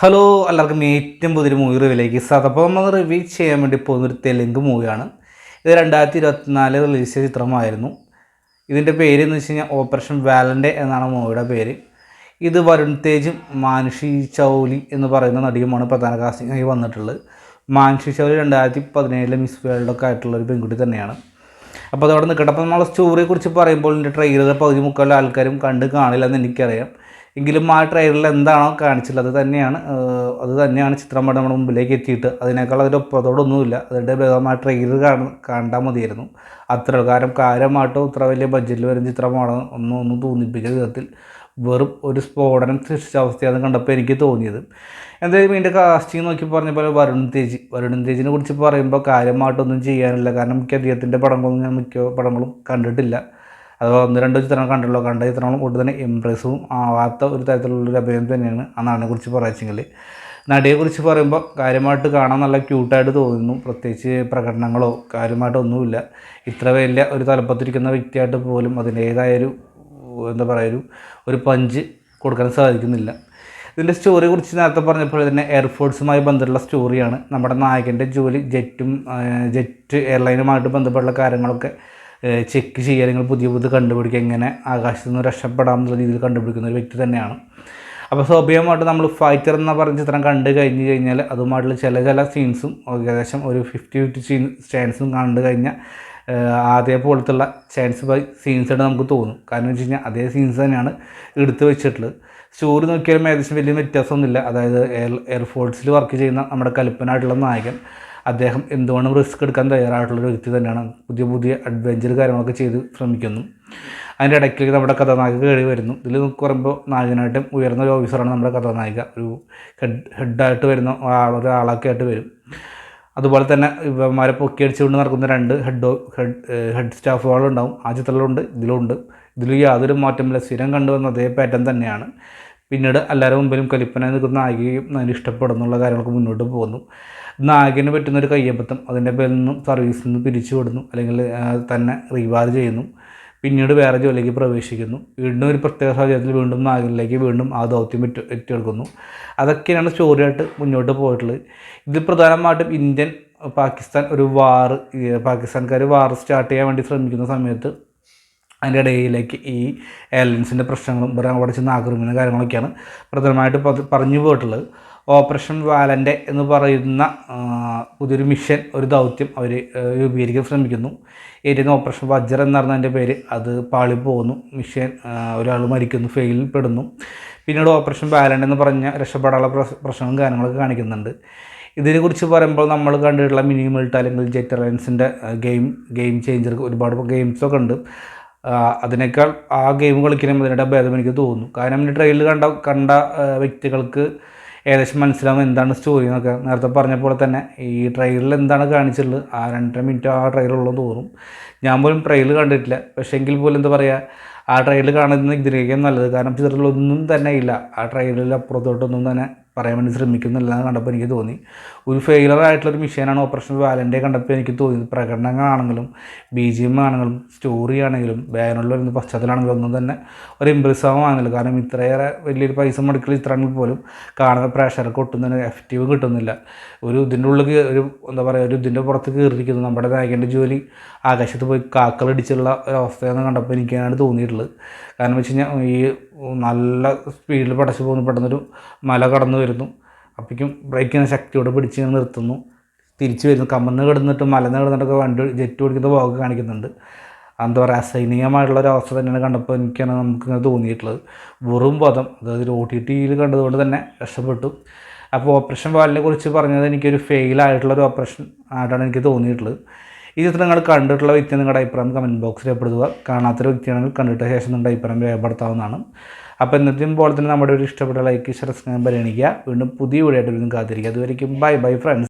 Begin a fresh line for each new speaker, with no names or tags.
Hello എല്ലാവർക്കും ഏറ്റവും പുതിയൊരു മൂവി റിവ്യൂയിലേക്ക് സ്വാഗതം. അപ്പോൾ നമ്മൾ റിവ്യൂ ചെയ്യാൻ വേണ്ടി പോകുന്നൊരു തെലുങ്ക് മൂവിയാണ്. ഇത് 2024 റിലീസ് ചെയ്ത ചിത്രമായിരുന്നു. ഇതിൻ്റെ പേര് എന്ന് വെച്ച് കഴിഞ്ഞാൽ ഓപ്പറേഷൻ വാലൻ്റെ എന്നാണ് മൂവിയുടെ പേര്. ഇത് വരുൺ തേജും മാനുഷി ചൗലി എന്ന് പറയുന്ന നടിയുമാണ് പ്രധാന കാസ്റ്റിംഗായി വന്നിട്ടുള്ളത്. മാനുഷി ചൗലി 2017 മിസ് വേൾഡൊക്കെ ആയിട്ടുള്ളൊരു പെൺകുട്ടി തന്നെയാണ്. അപ്പോൾ അതവിടെ നിൽക്കട്ടെ. അപ്പോൾ നമ്മൾ സ്റ്റോറിയെക്കുറിച്ച് പറയുമ്പോൾ ഇതിൻ്റെ ട്രെയിലർ പകുതി മുക്കാലുള്ള ആൾക്കാരും കണ്ട് കാണില്ലെന്ന് എനിക്കറിയാം. എങ്കിലും ആ ട്രെയിലറിൽ എന്താണോ കാണിച്ചിട്ടുള്ളത് അത് തന്നെയാണ് ചിത്രമായിട്ട് നമ്മുടെ മുമ്പിലേക്ക് എത്തിയിട്ട് അതിനേക്കാൾ അതിൻ്റെ ഒപ്പത്തോടൊന്നുമില്ല. അതിൻ്റെ ആ ട്രെയിലർ കണ്ടാൽ മതിയായിരുന്നു. അത്ര കാര്യമായിട്ടോ ഇത്ര വലിയ ബഡ്ജറ്റിൽ വരുന്ന ചിത്രമാണ് ഒന്നും തോന്നിപ്പിക്കുന്ന വിധത്തിൽ വെറും ഒരു സ്ഫോടനം സൃഷ്ടിച്ച അവസ്ഥയാണ് കണ്ടപ്പോൾ എനിക്ക് തോന്നിയത്. എന്തായാലും ഇതിൻ്റെ കാസ്റ്റിംഗ് നോക്കി പറഞ്ഞപ്പോൾ വരുൺ തേജിനെ കുറിച്ച് പറയുമ്പോൾ കാര്യമായിട്ടൊന്നും ചെയ്യാനില്ല. കാരണം എനിക്ക് അദ്ദേഹത്തിൻ്റെ ഞാൻ മിക്ക പടങ്ങളും കണ്ടിട്ടില്ല. അത് 1-2 ചിത്രങ്ങൾ കണ്ടുള്ളൂ. കണ്ട ചിത്രങ്ങളും കൊണ്ട് തന്നെ ഇംപ്രസ്സും ആവാത്ത ഒരു തരത്തിലുള്ളൊരു അഭിനയം തന്നെയാണ് ആ നടനെക്കുറിച്ച് പറയുകയെങ്കിൽ. നടിയെക്കുറിച്ച് പറയുമ്പോൾ കാര്യമായിട്ട് കാണാൻ നല്ല ക്യൂട്ടായിട്ട് തോന്നുന്നു. പ്രത്യേകിച്ച് പ്രകടനങ്ങളോ കാര്യമായിട്ടൊന്നുമില്ല. ഇത്ര വലിയ ഒരു തലപ്പത്തിരിക്കുന്ന വ്യക്തിയായിട്ട് പോലും അതിൻ്റേതായൊരു ഒരു പഞ്ച് കൊടുക്കാൻ സാധിക്കുന്നില്ല. ഇതിൻ്റെ സ്റ്റോറിയെ കുറിച്ച് നേരത്തെ പറഞ്ഞപ്പോൾ തന്നെ എയർഫോഴ്സുമായി ബന്ധമുള്ള സ്റ്റോറിയാണ്. നമ്മുടെ നായകൻ്റെ ജോലി ജെറ്റ് എയർലൈനുമായിട്ട് ബന്ധപ്പെട്ടുള്ള കാര്യങ്ങളൊക്കെ ചെക്ക് ചെയ്യുക, അല്ലെങ്കിൽ പുതിയ കണ്ടുപിടിക്കുക, എങ്ങനെ ആകാശത്തു നിന്ന് രക്ഷപ്പെടാമെന്നുള്ള രീതിയിൽ കണ്ടുപിടിക്കുന്ന ഒരു വ്യക്തി തന്നെയാണ്. അപ്പോൾ സ്വാഭാവികമായിട്ട് നമ്മൾ ഫൈറ്റർ എന്ന പറഞ്ഞ ചിത്രം കണ്ടു കഴിഞ്ഞാൽ അതുമായിട്ടുള്ള ചില സീൻസും ഏകദേശം ഒരു 50-50 സ്റ്റാൻസും കണ്ടു കഴിഞ്ഞാൽ അതേപോലത്തുള്ള സീൻസായിട്ട് നമുക്ക് തോന്നും. കാരണം എന്ന് വെച്ച് കഴിഞ്ഞാൽ അതേ സീൻസ് തന്നെയാണ് എടുത്ത് വെച്ചിട്ടുള്ളത്. സ്റ്റോറി നോക്കിയാലും ഏകദേശം വലിയ വ്യത്യാസമൊന്നുമില്ല. അതായത് എയർഫോഴ്സിൽ വർക്ക് ചെയ്യുന്ന നമ്മുടെ കൽപ്പനായിട്ടുള്ള നായകൻ, അദ്ദേഹം എന്തുകൊണ്ടും റിസ്ക് എടുക്കാൻ തയ്യാറായിട്ടുള്ളൊരു വ്യക്തി തന്നെയാണ്. പുതിയ അഡ്വഞ്ചർ കാര്യങ്ങളൊക്കെ ചെയ്ത് ശ്രമിക്കുന്നു. അതിൻ്റെ ഇടയ്ക്ക് നമ്മുടെ കഥാനായിക കയറി വരുന്നു. ഇതിൽ പറയുമ്പോൾ നായകനായിട്ടും ഉയർന്ന ഒരു ഓഫീസറാണ് നമ്മുടെ കഥാനായിക. ഒരു ഹെഡായിട്ട് വരുന്ന ഒരാളൊക്കെ ആയിട്ട് വരും. അതുപോലെ തന്നെ ഇവന്മാരെ പൊക്കിയടിച്ചുകൊണ്ട് നടക്കുന്ന 2 ഹെഡ് സ്റ്റാഫുകളുണ്ടാവും. ആ ചിത്രത്തിലുണ്ട്, ഇതിലും യാതൊരു മാറ്റമില്ല. സ്ഥിരം കണ്ടുവന്ന അതേ പാറ്റേൺ തന്നെയാണ്. പിന്നീട് എല്ലാവരും മുമ്പിലും കലിപ്പനായി നിൽക്കുന്ന നായികയും അതിന് ഇഷ്ടപ്പെടുന്നുള്ള കാര്യങ്ങൾക്ക് മുന്നോട്ട് പോകുന്നു. നായകന് പറ്റുന്നൊരു കയ്യബദ്ധം, അതിൻ്റെ പേരിൽ നിന്നും സർവീസിൽ നിന്ന് പിരിച്ചു വിടുന്നു, അല്ലെങ്കിൽ തന്നെ റീവാർ ചെയ്യുന്നു. പിന്നീട് വേറെ ജോലിക്ക് പ്രവേശിക്കുന്നു. വീണ്ടും ഒരു പ്രത്യേക സാഹചര്യത്തിൽ വീണ്ടും നായകനിലേക്ക് ആ ദൗത്യം ഏറ്റെടുക്കുന്നു. അതൊക്കെയാണ് സ്റ്റോറിയായിട്ട് മുന്നോട്ട് പോയിട്ടുള്ളത്. ഇതിൽ പ്രധാനമായിട്ടും ഇന്ത്യൻ പാകിസ്ഥാൻ ഒരു പാകിസ്ഥാൻകാർ വാർ സ്റ്റാർട്ട് ചെയ്യാൻ വേണ്ടി ശ്രമിക്കുന്ന സമയത്ത് അതിൻ്റെ ഇടയിലേക്ക് ഈ എയർലൈൻസിൻ്റെ പ്രശ്നങ്ങളും അവിടെ ചെന്ന് ആക്രമണ കാര്യങ്ങളൊക്കെയാണ് പ്രധാനമായിട്ട് പറഞ്ഞു പോയിട്ടുള്ളത്. ഓപ്പറേഷൻ വാലൻ്റെ എന്ന് പറയുന്ന പുതിയൊരു മിഷൻ, ഒരു ദൗത്യം അവർ രൂപീകരിക്കാൻ ശ്രമിക്കുന്നു. ഏരിയ ഓപ്പറേഷൻ വജ്ര എന്നായിരുന്നു അതിൻ്റെ പേര്. അത് പാളിപ്പോകുന്നു. മിഷൻ ഒരാൾ മരിക്കുന്നു, ഫെയിൽപ്പെടുന്നു. പിന്നീട് ഓപ്പറേഷൻ വാലൻ്റെ എന്ന് പറഞ്ഞ രക്ഷപ്പെടാനുള്ള പ്രശ്നങ്ങളും കാര്യങ്ങളൊക്കെ കാണിക്കുന്നുണ്ട്. ഇതിനെക്കുറിച്ച് പറയുമ്പോൾ നമ്മൾ കണ്ടിട്ടുള്ള മിനിമൽട്ട് അല്ലെങ്കിൽ ജെറ്റ് എയർലൈൻസിൻ്റെ ഗെയിം ചേഞ്ചർ ഒരുപാട് ഗെയിംസൊക്കെ ഉണ്ട്. അതിനേക്കാൾ ആ ഗെയിം കളിക്കുമ്പോൾ അതിൻ്റെ ഭേദം എനിക്ക് തോന്നുന്നു. കാരണം എൻ്റെ ട്രെയിലർ കണ്ട വ്യക്തികൾക്ക് ഏകദേശം മനസ്സിലാവും എന്താണ് സ്റ്റോറി എന്നൊക്കെ. നേരത്തെ പറഞ്ഞ പോലെ തന്നെ ഈ ട്രെയിലറിൽ എന്താണ് കാണിച്ചിട്ടുള്ളത്, ആ 2.5 മിനിറ്റ് ആ ട്രെയിലറുള്ളതെന്ന് തോന്നും. ഞാൻ പോലും ട്രെയിലർ കണ്ടിട്ടില്ല. പക്ഷേ എങ്കിൽ പോലും എന്താ പറയുക, ആ ട്രെയിലർ കാണുന്നത് ഇതിനേക്കും നല്ലത്. കാരണം ചിത്രത്തിലൊന്നും തന്നെ ഇല്ല. ആ ട്രെയിലറിൽ അപ്പുറത്തോട്ടൊന്നും തന്നെ പറയാൻ വേണ്ടി ശ്രമിക്കുന്നില്ല എന്ന് കണ്ടപ്പോൾ എനിക്ക് തോന്നി. ഒരു ഫെയിലറായിട്ടുള്ളൊരു മിഷനാണ് ഓപ്പറേഷൻ വാലൻ്റെ കണ്ടപ്പോൾ എനിക്ക് തോന്നിയത്. പ്രകടനങ്ങളാണെങ്കിലും BGM ആണെങ്കിലും സ്റ്റോറി ആണെങ്കിലും ബാനറിൽ വരുന്ന പശ്ചാത്തലമാണെങ്കിലും ഒന്നും തന്നെ ഒരു ഇമ്പ്രസീവാകുന്നില്ല. കാരണം ഇത്രയേറെ വലിയൊരു പൈസ മുടക്കിയ ചിത്രമാണെങ്കിൽ പോലും കാണുന്ന പ്രേക്ഷകർക്ക് ഒട്ടും തന്നെ എഫക്റ്റീവ് കിട്ടുന്നില്ല. ഇതിൻ്റെ ഉള്ളിൽ ഇതിൻ്റെ പുറത്ത് കയറിയിരിക്കുന്നു. നമ്മുടെ നായകൻ്റെ ജോലി ആകാശത്ത് പോയി കാക്കളടിച്ചുള്ള ഒരവസ്ഥയെന്ന് കണ്ടപ്പോൾ എനിക്കാണ് തോന്നിയിട്ടുള്ളത്. കാരണം വെച്ച് കഴിഞ്ഞാൽ ഈ നല്ല സ്പീഡിൽ പടച്ചു പോകുന്നു, പെട്ടെന്നൊരു മല കടന്നു വരുന്നു. അപ്പോഴേക്കും ബ്രേക്കിന് ശക്തിയോടെ പിടിച്ച് നിർത്തുന്നു, തിരിച്ചു വരുന്നു. കമന്ന് കിടന്നിട്ട് മലന്ന് കിടന്നിട്ടൊക്കെ ജെറ്റ് ഓടിക്കുന്ന ഭാഗമൊക്കെ കാണിക്കുന്നുണ്ട്. എന്താ പറയുക, അസഹനീയമായിട്ടുള്ളൊരു അവസ്ഥ തന്നെയാണ് കണ്ടപ്പോൾ നമുക്കിങ്ങനെ തോന്നിയിട്ടുള്ളത്. വെറും പദം, അതായത് OTTയിൽ കണ്ടതുകൊണ്ട് തന്നെ രക്ഷപ്പെട്ടു. അപ്പോൾ ഓപ്പറേഷൻ വാലിനെ കുറിച്ച് പറഞ്ഞത് എനിക്കൊരു ഫെയിലായിട്ടുള്ളൊരു ഓപ്പറേഷൻ ആയിട്ടാണ് എനിക്ക് തോന്നിയിട്ടുള്ളത്. ഈ ചിത്രം നിങ്ങൾ കണ്ടിട്ടുള്ള വ്യക്തി നിങ്ങളുടെ അഭിപ്രായം കമൻറ്റ് ബോക്സിൽ രേഖപ്പെടുത്തുക. കാണാത്തൊരു വ്യക്തിയാണെങ്കിൽ കണ്ടിട്ട ശേഷം നിങ്ങളുടെ അഭിപ്രായം രേഖപ്പെടുത്താവുന്നതാണ്. അപ്പോൾ എന്നത്തെയും പോലെ തന്നെ നമ്മുടെ ഒരു ഇഷ്ടപ്പെട്ട ലൈക്ക് സബ്സ്ക്രൈബ് പരിഗണിക്കുക. വീണ്ടും പുതിയ വീഡിയോ ആയിട്ട് വീണ്ടും കാത്തിരിക്കുക. അതുവരെയ്ക്കും ബൈ ഫ്രണ്ട്സ്.